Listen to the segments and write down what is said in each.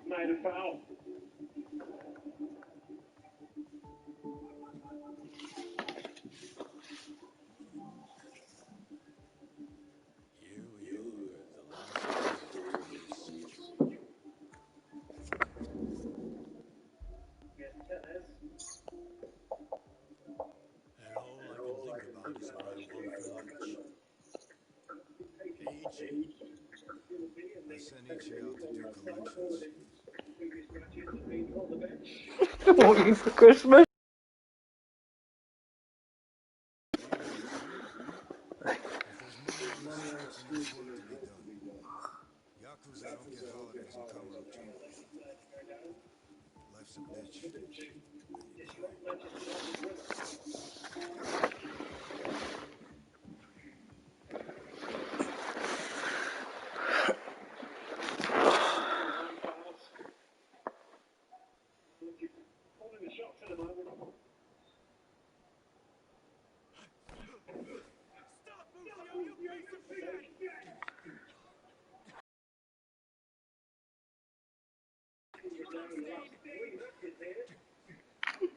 Made a foul. Here we are, the last act of this century. And all I can think about is what I want for lunch. Hey, Ichi. I sent Ichi out to do collections. I want you for Christmas. If there's money on the streets and there's work to be done. Yakuza don't get holidays in Kamurocho. Life's a bitch when you grind.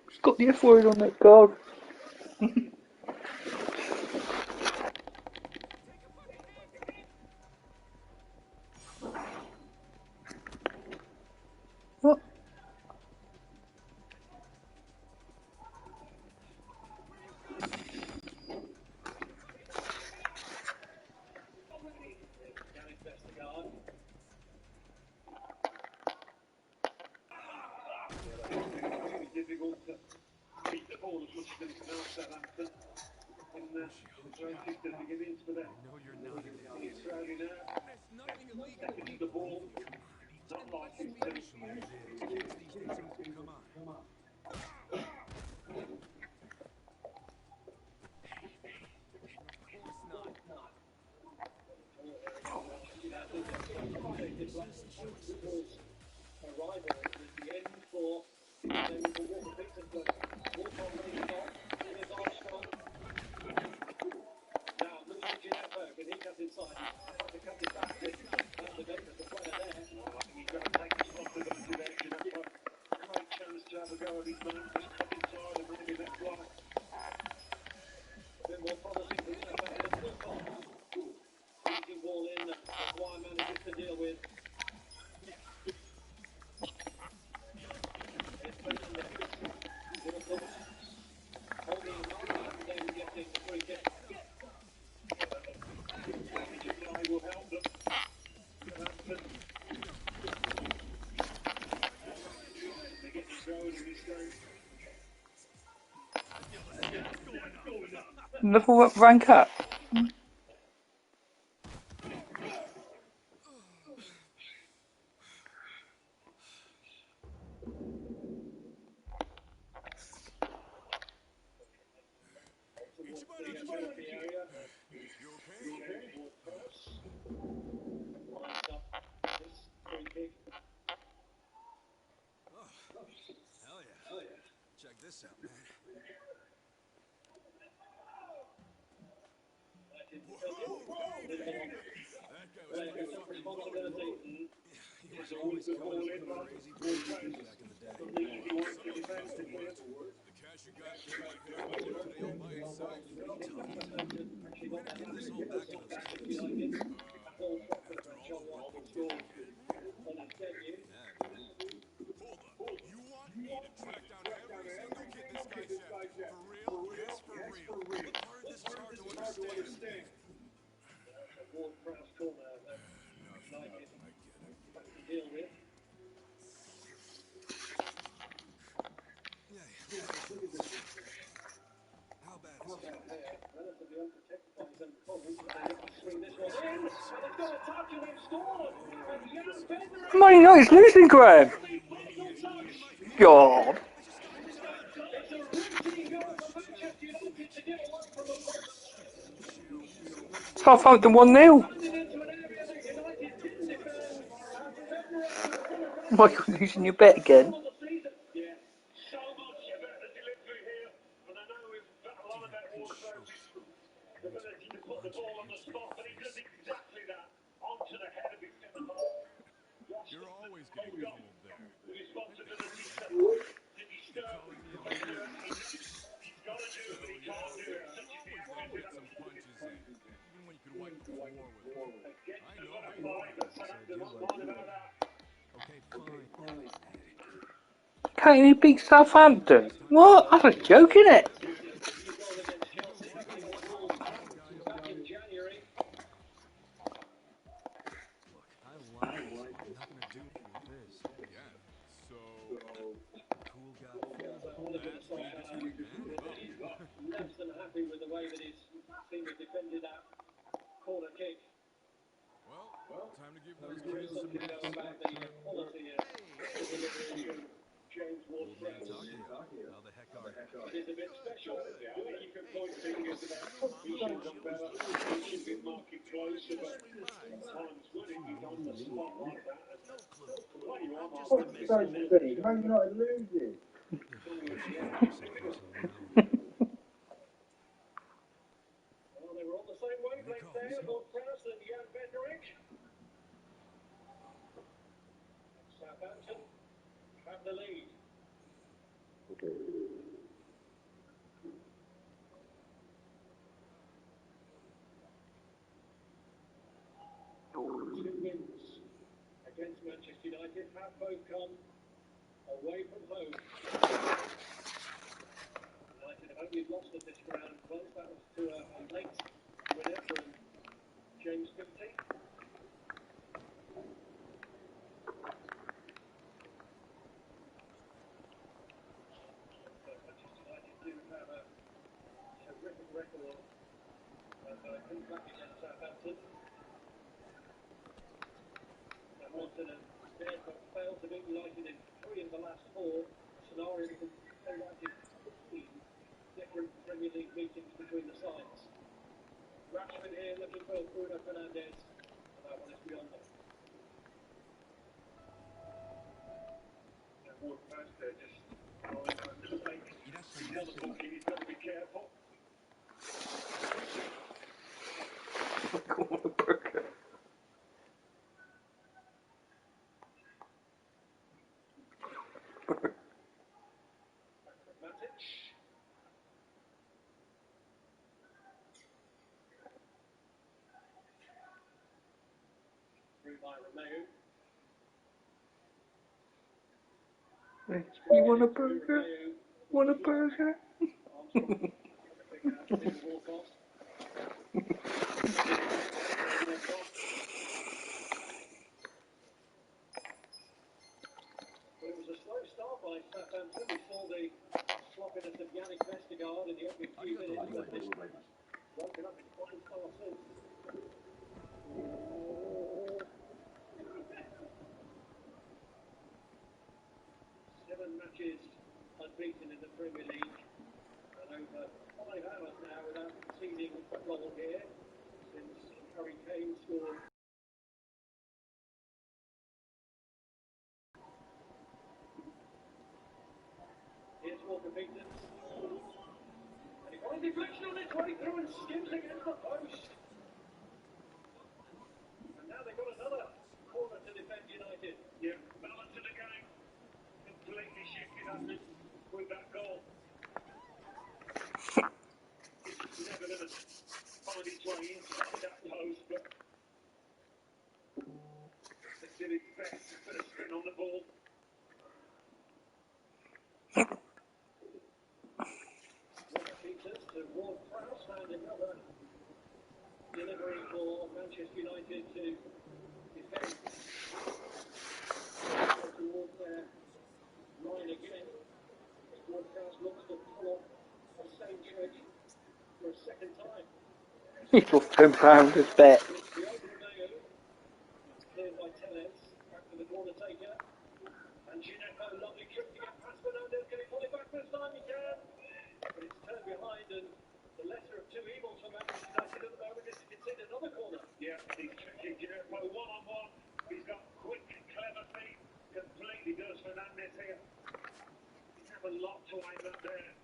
It's got the F word on that card. What? Difficult to beat the ball as much as anything else, Southampton. In the beginnings for them. I know you're not an idiot. He's Saudi now. There's nothing illegal. Second the ball. Not licensed to. Show me the kids these days. Come on. Arrival at the end for now Luigi Gineppo, but he comes inside. He comes back with the Davis, the player there. I think he's going to take responsibility there. Gineppo, great chance to have a go at his man. Just come inside and maybe that's right. A bit more promising for Gineppo than football. Easy ball in, Maguire manages to deal with. Level up, rank up. You okay? Oh, hell yeah. Check this out, man. That guy was pretty fucking loaded. He was always coming up with crazy plans back in the day. The cash you got came out here today all by itself. When did you this all back to those kids? After all the problems you had. Yeah, man. Hold up. You want me to track down every single kid this guy said? For real? Yes, for real. What part of this is hard to understand? How bad is Man United's losing, Graham. God. Southampton 1-0. Michael losing your bet again. Yeah, so much better delivery here. And I know we've got a lot about Ward-Prowse's ability to put the ball on the spot, but he does exactly that. Onto the head of his centre-half. You're always getting fooled there. The responsibility to disturb the defender. He's got to do it, but he can't do it. You always want to get some punches in, even when you could wipe the floor with them. I know how you feel. Okay, fine. Can't even beat Southampton. What? That's a joke, isn't it? Look, I lied. Nothing to do with this. Yeah, so the cool got fooled. That's what you determined then? Less than happy with the way that his team has defended that corner kick. Well, time to give those kids some rest. James Old man Ward-Prowse. Takio. How the heck are you? It is a bit special. You can point fingers about he should have done better. He should be marking closer, but times when he's on the spot like that. No clue. Well, you are Just a marking. Man United losing. What's your focus up until now? Well, they were on the same wavelength there, Ward-Prowse and Jan Bednarek. Southampton have the lead. Two wins against Manchester United have both come away from home. United have only lost at this ground once. That was to a late winner from James Fifty. Manchester United do have a terrific record of comeback against Southampton. Southampton and Bears failed to beat United in 3 of the last 4. A scenario that can play out in 15 different Premier League meetings between the sides. Rashford here looking for Bruno Fernandes. And that one is beyond them. And Ward-Prowse there just mistake. He's on the booking, he's got to be careful. Matic. Through by Romeo. You want a burger? Want a burger? Armstrong. Pick out the Walcott. It was a slow start by Southampton. We saw the sloppiness of Yannick Vestergaard in the opening few minutes, but this woken up in fine style since. 7 matches unbeaten in the Premier League, and over 5 hours now without conceding a goal here since Harry Kane scored. Here's Walker Peters. And he got a deflection on its way through and skims against the post. And now they've got another corner to defend United. Yeah, balance of the game. Completely shifted, hasn't it, with that goal. It's never going to find its way inside that post, but they did its best to put a spin on the ball. Peters to Ward-Prowse, and another delivery for Manchester United to defend towards their line again. Ward-Prowse looks to pull off the same trick for a second time. Your £10 bet. The open Mayo, cleared by Tellez, back to the corner taker. And Gineppo, lovely trick to get past awful lot to aim at there.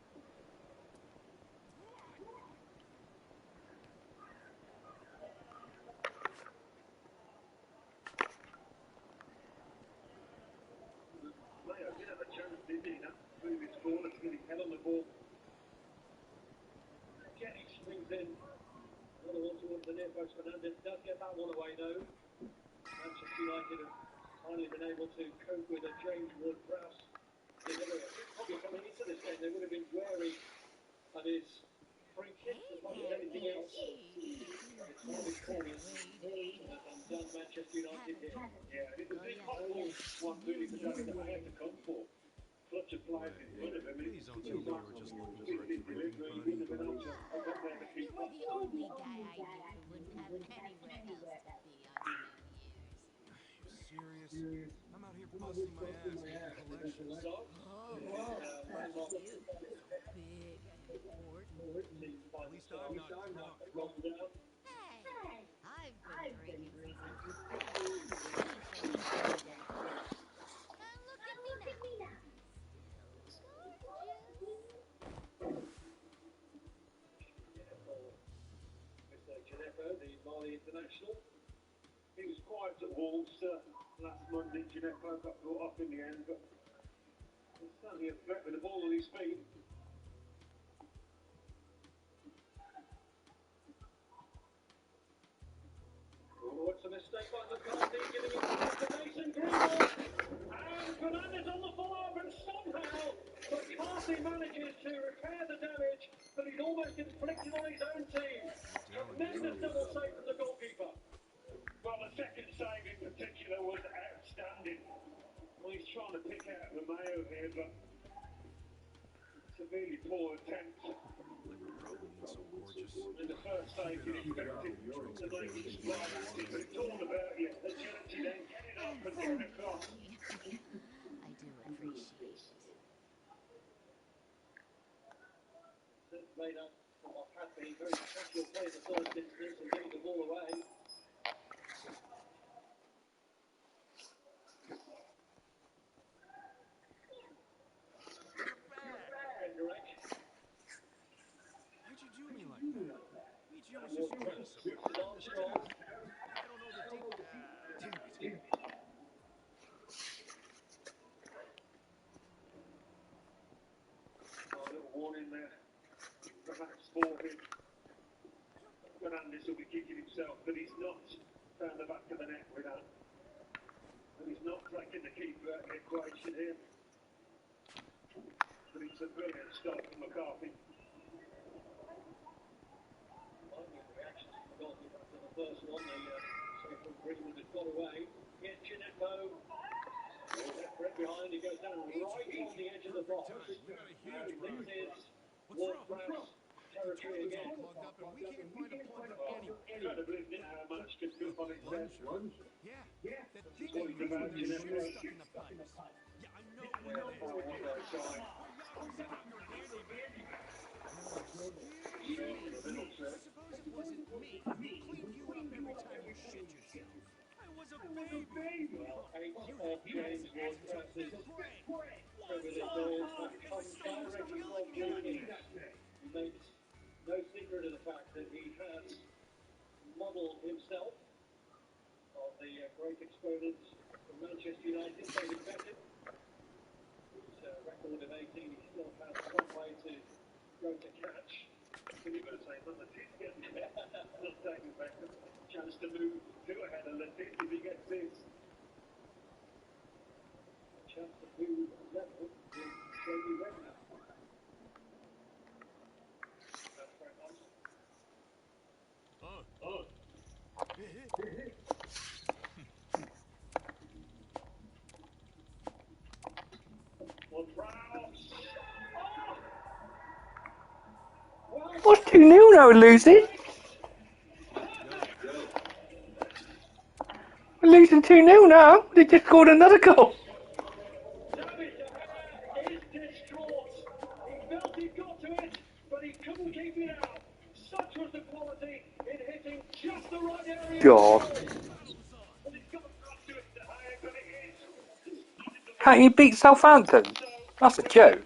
Mayo did have a chance, didn't he? That move his corner to get his head on the ball. Jenny swings in. Another one towards the near post. Fernandez does get that one away though. Manchester United have finally been able to cope with a James Ward-Prowse delivery. Probably coming into this game, they would have been wary of his free kicks as much as anything else. It's one of his corners and done Manchester United here. Yeah, it was the impossible one really for David De Gea to come for. Clutch of players in front of him. Please don't tell me you were just looking for a drinking buddy. He wouldn't have been able to hold up there to keep You were the only guy I knew who wouldn't have anywhere else to be on New Year's. You serious? I'm out here busting my ass making collections. so. Oh, that's you. Big and important. At least I'm not drunk. Roll down. Hey, I've been drinking since you and look at me now. Mr. Gineppo, the Mali international. He was quiet at Wolves last Monday. Gineppo got brought off in the end, but he's certainly a threat with the ball on his feet. Oh, it's a mistake by McCarthy, giving it to Mason Greenwood. And Fernandez on the follow-up, and somehow McCarthy manages to repair the damage that he's almost inflicted on his own team. Tremendous double save from the goalkeeper. Well, the second save in particular was outstanding. Well, he's trying to pick out Romeo here, but severely poor attempt. So gorgeous. And the first save you expected to make it slightly, but it's all about your agility then, get it up and get it across. I do appreciate it. It's made up for what had been very casual play in the first instance and getting the ball away. Why'd you do me like that? Each year was just ransom. I don't know the deep. Damn it. A little warning there. Perhaps for him. Fernandez will be kicking himself, but he's not found the back of the net with that. And he's not cracking the keeper equation here. But it's a brilliant stop from McCarthy. Reactions from the goalkeeper after the first one. The from Greenwood has got away. Here's Gineppo. Right behind, he goes down right on the edge of the box. We got a huge This run. is Ward-Prowse territory again. Plugged up and we can't find a plug anywhere. Incredibly, isn't it, how much could go on its head? Yeah, that thing What that he's makes about, when there's Gineppo. shit stuck in the pipes. Yeah, I know what it is. Oh, what a side. I suppose it wasn't me who cleaned you up every time you shit yourself. I was a baby. Well, 8 of James Ward-Prowse's privileged goals have come directly from Germany. He makes no secret of the fact that he has modelled himself on the great exponents from Manchester United, David Beckham. His record of 18, he still has one way to go to catch. Can you say number 10 again? Not David Beckham. Chance to move to ahead of the 10 if he gets this. A chance to move level with Jamie Redknapp. That's Frank Thompson. Ward-Prowse. What's 2-0 now, we're losing? We're losing 2-0 now. They just scored another goal. David De Gea is distraught. He felt he got to it, but he couldn't keep it out. Such was the quality in hitting just the right area. God. But he's got to it, De Gea, but it is. Can't you beat Southampton? That's a joke.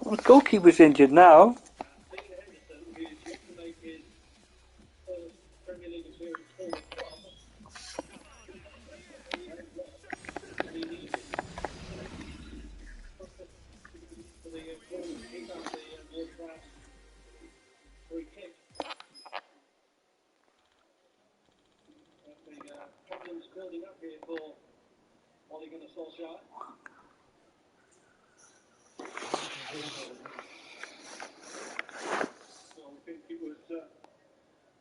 Well, the goalkeeper's injured now. Dean Henderson, who is yet to make his first Premier League appearance for the club, and he needs it for the corner to kick out the North Brass free kick. The problems building up here for Ole Gunnar Solskjaer. So I think he was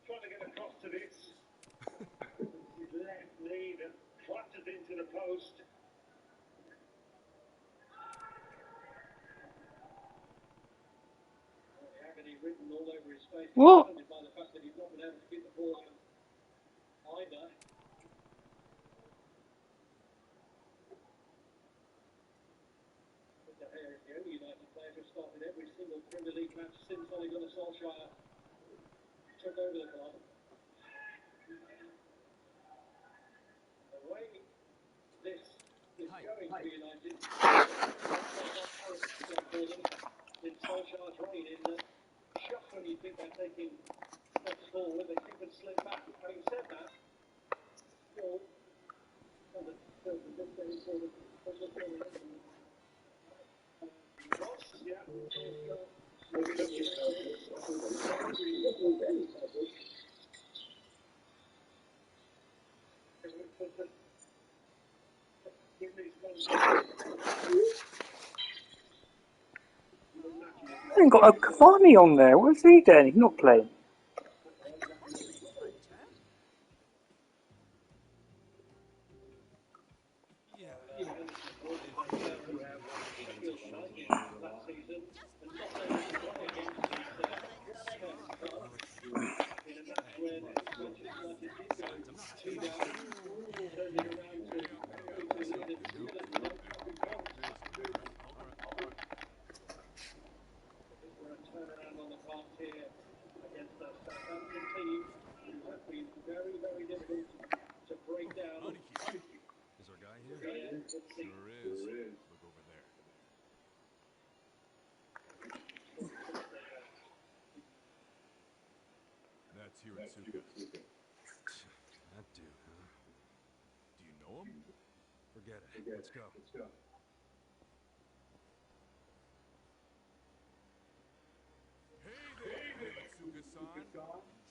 trying to get across to this. His left knee that clatters into the post. The agony written all over his face, What? confounded by the fact that he's not been able to get the ball out either. But De Gea is the only United player who started every single Premier League match since Ole Gunnar Solskjaer took over the club. The way this is going for United, in Solskjaer's reign, in that just when you think they're taking steps forward, they keep it slip back. Having said that, still, Ross, yeah, I ain't got a Cavani on there. What's he doing? He's not playing. Yeah. Sheffield United last season, and not able to play against these clubs in a match where Manchester United did go 2 down, turned it around to 3-2 lead and sealed it with 8 points. For a turnaround on the cards here against the Southampton team, who have been very, very difficult to break down. Is our guy here? Yeah, let's see. Sure is. Look over there. That's Hiratsuka. That dude, huh? Do you know him? Forget it. Let's go. Hey there, Hiratsuka-san.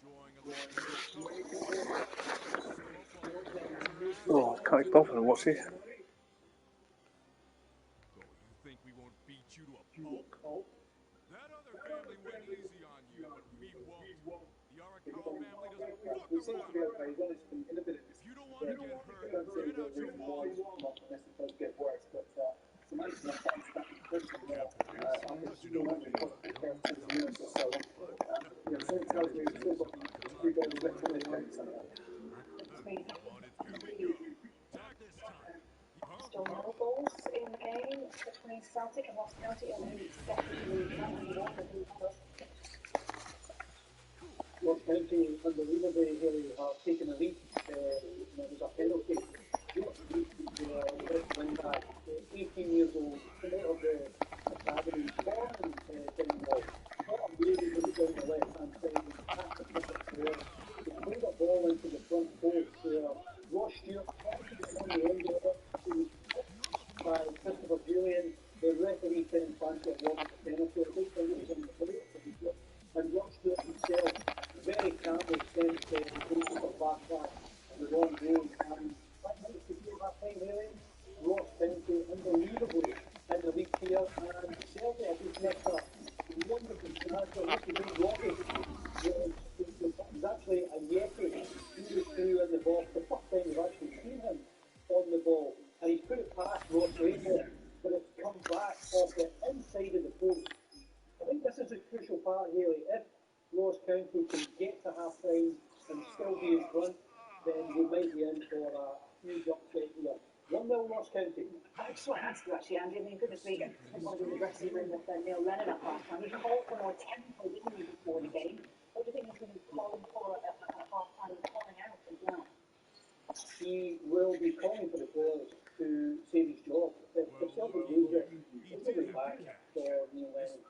Enjoying a little Oh, I can't be bothered to watch this. Oh, you think we won't beat you to a pulp? That other family went easy on you, but we won't. The Arakawa family doesn't fuck around. If you don't want to get hurt, get out your walls. Yeah, boys. You know what they are. Come on, here we go. Attack this time. Huh? Still no goals in the game between Celtic and Ross County in the second league. Ross County, unbelievably, really have taken the lead. There's a penalty. When 18 years old, come out of the academy, born in Kenmore, not a really good down the left-hand side, and passed the perfect player. He played a ball into the front post where Ross Stewart tried to get on the end of it. He was by Christopher Julian, the referee didn't fancy it was a penalty. I don't think it was on the plate. And Ross Stewart himself very calmly sent the goalkeeper back the wrong way. And that makes the game that time, really. Ross County, unbelievably, in the league here. And Celtic, I think, next up, wonderful transfer. Look at him, Robbie. He's actually a Yeti. He was through in the box. The first time we've actually seen him on the ball. And he's put it past Ross Raymond, but it's come back off the inside of the post. I think this is a crucial part, Haley. If Ross County can get to half time and still be in front, then we might be in for a huge upset here. 1-0 Ross County. Excellent answer, actually, Andy. I mean, goodness me, I was in the dressing room with Neil Lennon at half time. He called for more tempo, didn't he, before the game? What do you think he's going to be calling for at half time, calling out as well? He will be calling for the players to save his job. If Celtic lose it, he'll be back for Neil Lennon.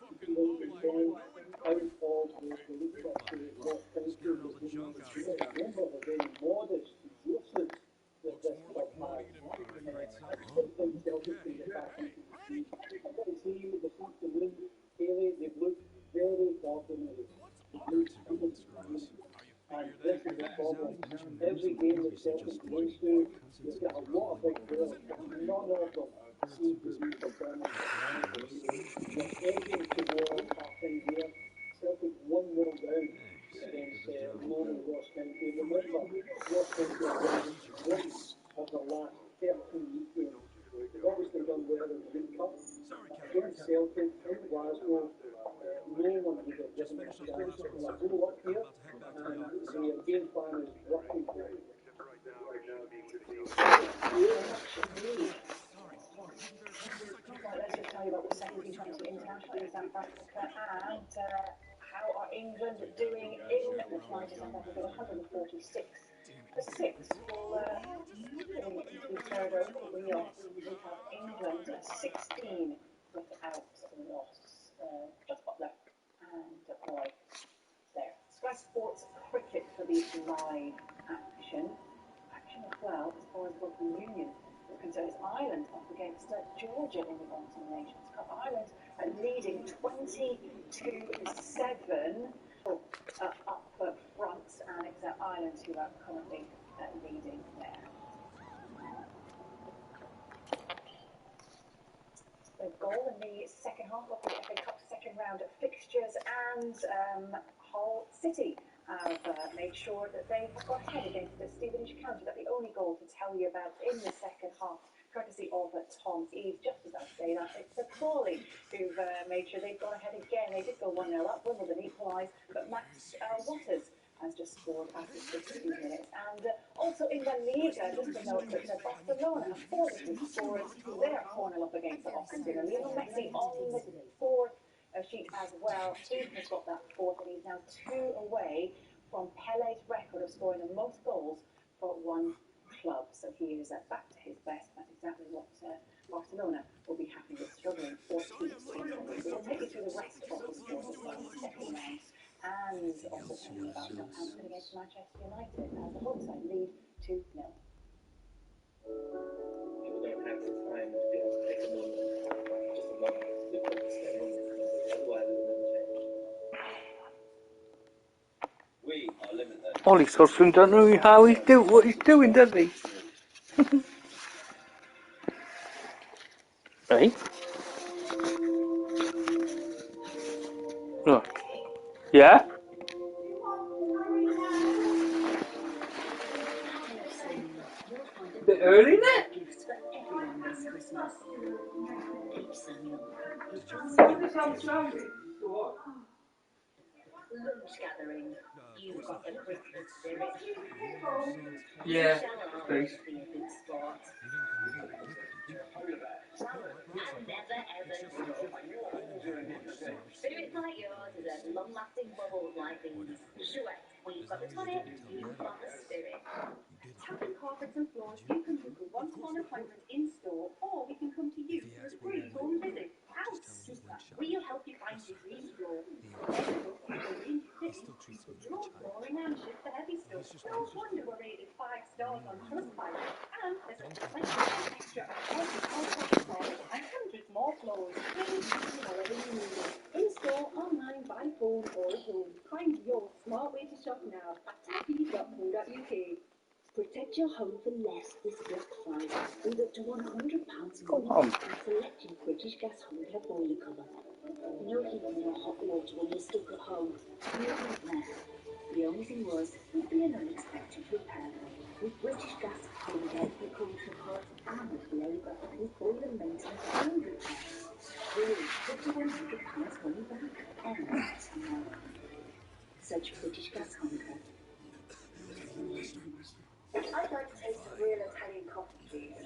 the team, the fact that win, Haley, they've looked very ordinary. What's your goal, Mr. Ross? Are you And figure this that is the that problem. Asian Every moves game that moves are Celtic just plays funny to, because they've it's got a lot of big players, but none of them seem to be performing unbelievable. They're edging towards half-time here. Celtic 1-0 down against Lowell Ross County. Remember, Ross County have won 3 of the last 13 league games. They've obviously done well in the League Cup. Sorry, Captain. Against Celtic in Glasgow, no one would have Just given them a finished those chance. last They're ones, going to go up here, sir. About to head back to the and office. their game plan is working for them. Sorry. Thank you very much. Yes, I can. Right, let's just tell you about the second T20 International in South Africa and how are England doing in the flight to South Africa? 146 for 6 will be carried over the yacht. We have England 16 without loss. Just Butler and Roy there. Sky Sports cricket for the live action. Action as well as far as local union is concerned. It's Ireland up against Georgia in the Bantam Nations Cup. Ireland leading 20-7 up front, and it's Ireland who are currently leading there. The goal in the second half of the FA Cup second round fixtures, and Hull City have made sure that they have got ahead against the Stevenage County. That's the only goal to tell you about in the second half, courtesy of Tom Eves. Just as I say that, it's Crawley who've made sure they've gone ahead again. They did go 1-0 up, Wimbledon equalised, but Max Waters has just scored after 60 minutes. And also in La Liga, just to note that Barcelona have 4 different scorers. They're 4-0 up against Osasuna. Lionel Messi on the fourth sheet as well. He has got that fourth, and he's now 2 away from Pele's record of scoring the most goals for one club. So he is back to his best. That's exactly what Barcelona will be happy with, struggling for keeps in the league. We'll take you through the rest of the scores as well, the second round. And also tell you about Southampton against Manchester United as the home side lead 2-0. People don't have the time to be able to take a moment, just a moment, to look at step on it. Otherwise, it will never change. We are limited. Ollie Scotsman don't know how he's what he's doing, does he? Hey? Oh. Yeah? Bit early, isn't it? Gifts for everyone this Christmas. Keep Samuel. Lunch gathering. You've got the Christmas spirit. Yeah. Shall always Please. be a big sport. You didn't come with a gift, did you? No, I brought some. Never ever It's just stop. that I didn't have much, so. Spirits like yours deserve long-lasting bubbles like these. Chouette, we've got the As long as you tonic, didn't tell you've Mary. got the spirit. You didn't. Tapping carpets and floors, Did you? you can book a one-to-one appointment in store, or we can come to you If he for a asks where free I home went, visit. How just tell him he's super! went shopping. We'll help you find your dream floor. He, Then book you a range of he fittings, still treats me like your a child. flooring and ship the heavy stuff. He's just No like wonder we're rated 5 stars on Trustpilot. And there's Don't up to take 20% extra on every contract floor and hundreds more floors. Please, however you need it. In store, online, by phone, or at home. Find your smart way to shop now at tappy.co.uk. Protect your home for less this Black Friday with up to £100 Go more on. and selected British Gas home care boiler cover. No heating or hot water when you're stuck at home. No heat left. The only thing was, would be an unexpected repair. With British Gas home care, you cover for parts and labour with boiler maintenance and repairs. Really, up to £100 money back anytime. Search British Gas home care. I'd like to taste a real Italian coffee, please.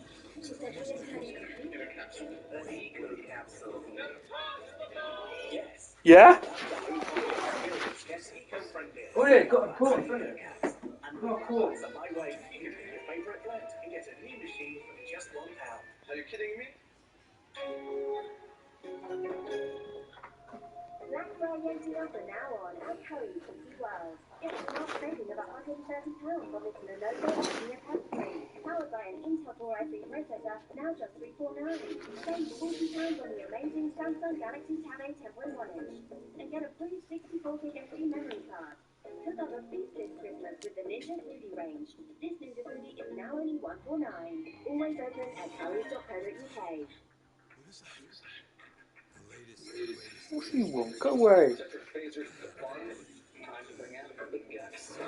She said real Italian coffee? In a capsule. An eco capsule. Yes. Yeah? Yes, eco-friendly. Oh yeah, got a quote, isn't it? And Got a quote. so my way, you can pick your favourite blend and get a new machine for just £1. Are you kidding me? Black Friday offer now on at Currys City World. Get a smart saving of £130 on this Lenovo Omnia Pad 3. Powered by an Intel Core i3 processor, now just $349. Save £40 on the amazing Samsung Galaxy Tab A 10.1-inch. And get a free 64GB SD memory card. Cook up a feast this Christmas with the Ninja Foodie range. This Ninja Foodie is now only $149. Always open at harrys.co.uk. What is that? The latest What do you want? Go away. Electric phasers to the farm. Time to bring out the big guns.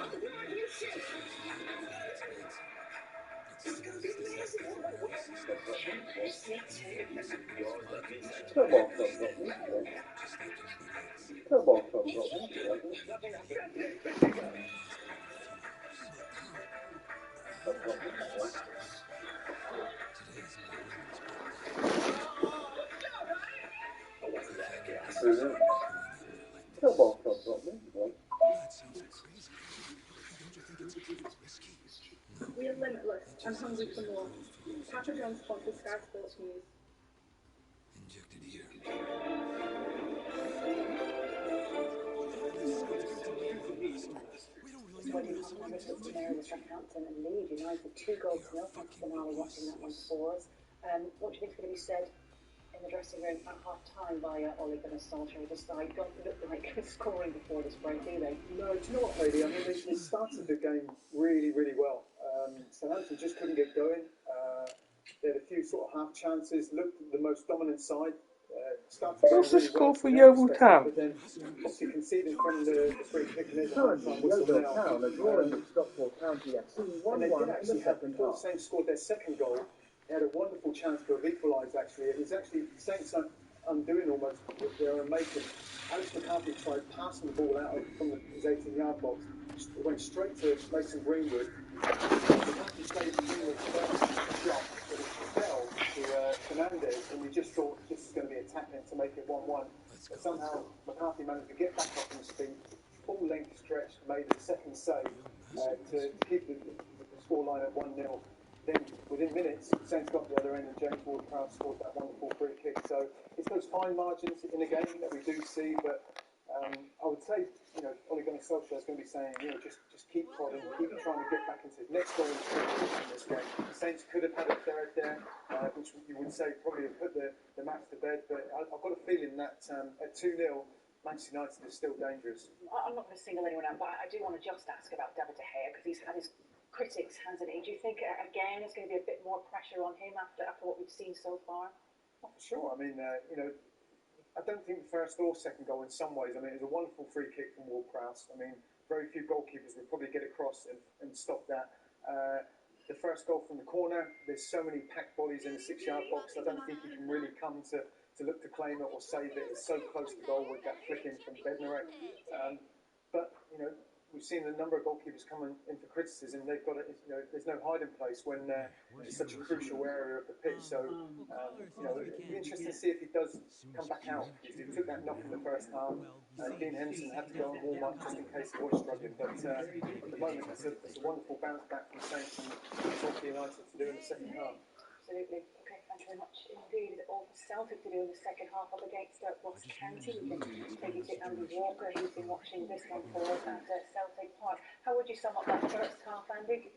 Come on, That sounds crazy. Don't you think it's kind of risky? We are limitless and hungry for more. Papa John's sponsors Sky Sports News. Injected here. We don't really know this. Southampton and Leeds United 2-0. Thanks to Denali watching that one for us. What do you think's going to be said in the dressing room at half time by Ole Gunnar Solskjaer? The side don't look like scoring before this break, do they? No, do you know what, Heidi? I mean, they started the game really, really well. Southampton just couldn't get going. They had a few sort of half chances, looked the most dominant side. What's the score for Yeovil Town? But then, obviously, conceding from the free kick and there's a half-time whistle now. Town are drawing with Stockport County FC And they 1-1 did in actually the have, second before half. Saints scored their second goal, they had a wonderful chance to have equalised, actually. It was actually Saints undoing almost what they were making. Alex McCarthy tried passing the ball out from his 18-yard box. It went straight to Mason Greenwood. McCarthy saved Greenwood's first shot, but it fell to Fernandez, and we just thought this is going to be a tap-in to make it 1-1. But somehow McCarthy managed to get back up on his feet, full length stretch, made the second save to keep the scoreline at 1-0. Then, within minutes, Saints got the other end, and James Ward-Prowse scored that wonderful free kick. So it's those fine margins in the game that we do see, but I would say, Ole Gunnar Solskjaer is going to be saying, just keep prodding, keep trying to get back into it. Next goal is critical in this game. The Saints could have had a third there, which you would say probably have put the match to bed, but I've got a feeling that at 2-0, Manchester United is still dangerous. I'm not going to single anyone out, but I do want to just ask about David De Gea, because he's had his critics, hasn't he? Do you think, again, there's going to be a bit more pressure on him after what we've seen so far? Oh, for sure. I mean, I don't think the first or second goal in some ways, it was a wonderful free kick from Ward-Prowse. I mean, very few goalkeepers would probably get across and stop that. The first goal from the corner, there's so many packed bodies in the 6-yard box, I don't think he can really come to look to claim it or save it. It's so close to goal with that flick in from Bednarek. But, we've seen a number of goalkeepers coming in for criticism. They've got there's no hiding place when it's such a crucial area of the pitch. So, it'd be interesting to see if he does come back out. He took that knock in the first half. Dean Henderson had to go and warm up just in case he was struggling. But at the moment, it's a wonderful bounce back from Saints and what United to do in the second half. Absolutely. Okay, thank you very much indeed. All for Celtic to do in the second half up against Ross County. We can take it to Andy Walker, who's been watching this one for us at Celtic Park. How would you sum up that first half, Andy?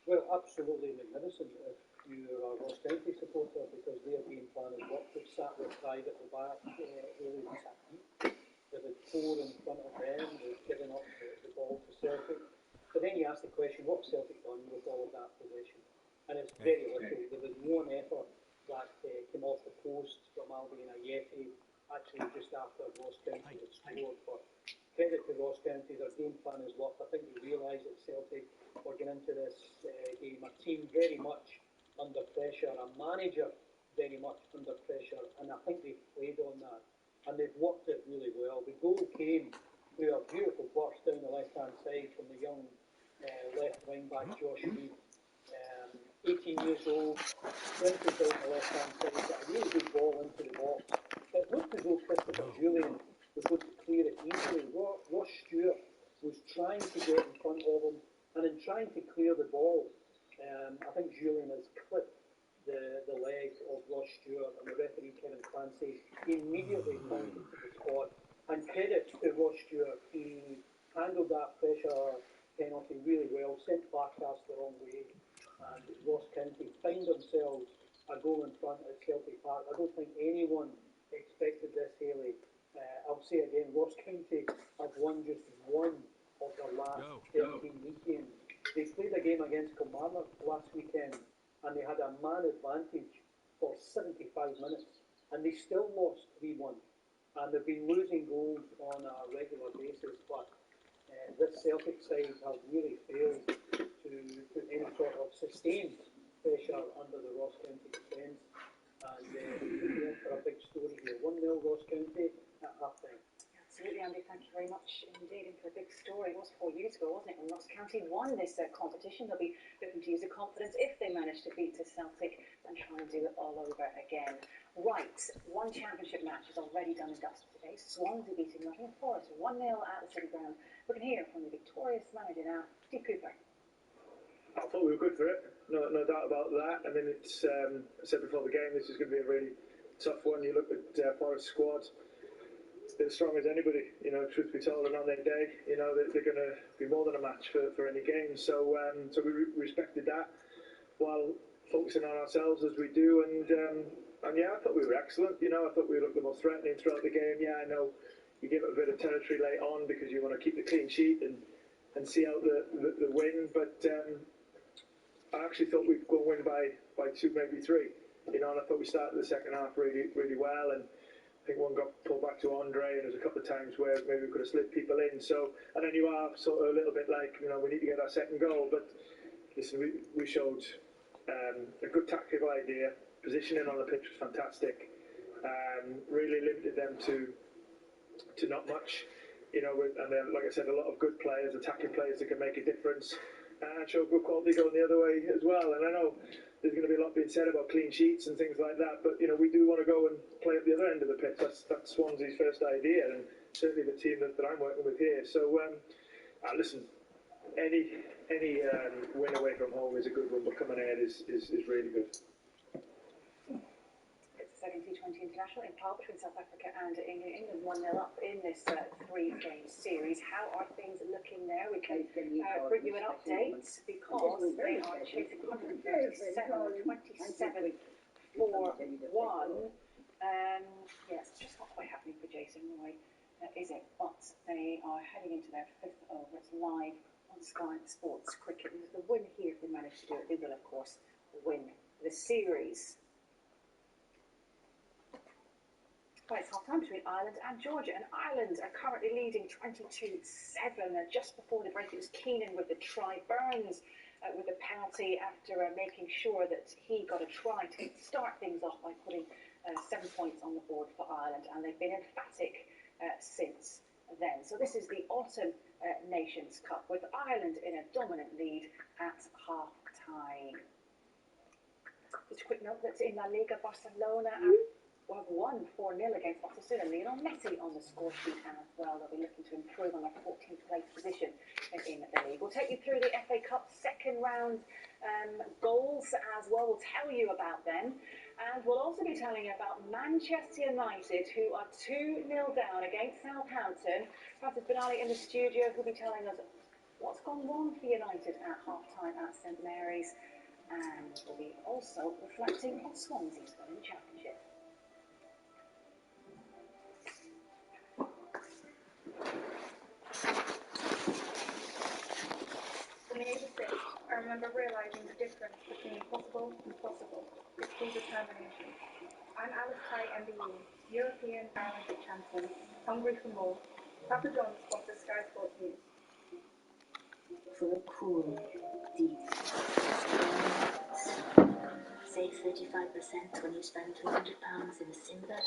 Well, absolutely magnificent if you are a Ross County supporter, because their game plan is what they've sat with pride at the back, really they've had 4 in front of them, they've given up the ball to Celtic. But then you ask the question, what's Celtic done with all of that possession? And it's very little. There was one effort that came off the post from Albion Ayeti, actually just after Ross County had scored. But credit to Ross County, their game plan is worked. I think they realised that Celtic were getting into this game, a team very much under pressure, a manager very much under pressure, and I think they've played on that. And they've worked it really well. The goal came through a beautiful burst down the left-hand side from the young left wing-back Josh Reed. 18 years old, sprinted down the left-hand side, got a really good ball into the box. It looked as though Christopher Julian was going to clear it easily. Ross Stewart was trying to get in front of him, and in trying to clear the ball, I think Julian has clipped the leg of Ross Stewart, and the referee Kevin Clancy immediately pointed to the squad. And credit to Ross Stewart, he handled that pressure penalty really well, sent Barkas the wrong way. anyone expected this, Haley. I'll say again, Ross County have won just one of their last 13 league games. They played a game against Kilmarnock last weekend and they had a man advantage for 75 minutes and they still lost 3-1. And they've been losing goals on a regular basis, but this Celtic side have really failed to put any sort of sustained pressure under the Ross County defence. And we're in for a big story here. 1-0 Ross County at half time. Absolutely, Andy. Thank you very much indeed. And for a big story, it was 4 years ago, wasn't it, when Ross County won this competition. They'll be looking to use the confidence if they manage to beat the Celtic and try and do it all over again. Right, one championship match is already done and dusted today. Swansea beating Nottingham Forest 1-0 at the City Ground. We can hear from the victorious manager now, Steve Cooper. I thought we were good for it, no doubt about that. I mean, it's I said before the game, this is going to be a really tough one. You look at Forest squad, they're as strong as anybody, you know, truth be told, and on their day, you know, they're going to be more than a match for any game. So we respected that while focusing on ourselves as we do. And yeah, I thought we were excellent. You know, I thought we looked the most threatening throughout the game. Yeah, I know you give it a bit of territory late on because you want to keep the clean sheet and see out the win. But I actually thought we'd go and win by 2, maybe 3. You know, and I thought we started the second half really well. And I think one got pulled back to Andre, and there's a couple of times where maybe we could have slid people in. So, and then you are sort of a little bit like, you know, we need to get our second goal. But listen, we showed a good tactical idea. Positioning on the pitch was fantastic. Really limited them to not much. You know, and then, like I said, a lot of good players, attacking players that can make a difference. And showed good quality going the other way as well. And I know there's going to be a lot being said about clean sheets and things like that, but you know, we do want to go and play at the other end of the pitch. That's Swansea's first idea, and certainly the team that I'm working with here. So listen, any win away from home is a good one, but coming ahead is really good. Second T20 International in Paarl between South Africa and England. England 1-0 up in this 3-game series. How are things looking there? We can bring you an update because they are chasing 137 for 1. Yes, just not quite happening for Jason Roy, is it? But they are heading into their 5th over. It's live on Sky Sports Cricket. And the win here, if they manage to do it, they will, of course, win the series. Well, it's half time between Ireland and Georgia, and Ireland are currently leading 22-7. Just before the break, it was Keenan with the try. Burns with the penalty after making sure that he got a try to start things off by putting 7 points on the board for Ireland, and they've been emphatic since then. So this is the Autumn Nations Cup with Ireland in a dominant lead at half time. Just a quick note that in La Liga, Barcelona have won 4-0 against Osasuna. Lionel Messi on the score sheet as well. They'll be looking to improve on their 14th place position in the league. We'll take you through the FA Cup second round goals as well. We'll tell you about them. And we'll also be telling you about Manchester United, who are 2-0 down against Southampton. Francis Benali in the studio, who'll be telling us what's gone wrong for United at half-time at St Mary's. And we'll be also reflecting on Swansea's win in the Championship. From the age of 6, I remember realising the difference between possible and possible. It's called determination. I'm Alice Tai, MBE, European Paralympic champion, hungry for more. Papa John sponsors Sky Sports News. For a cool, deep, save 35% when you spend £200 in a Simba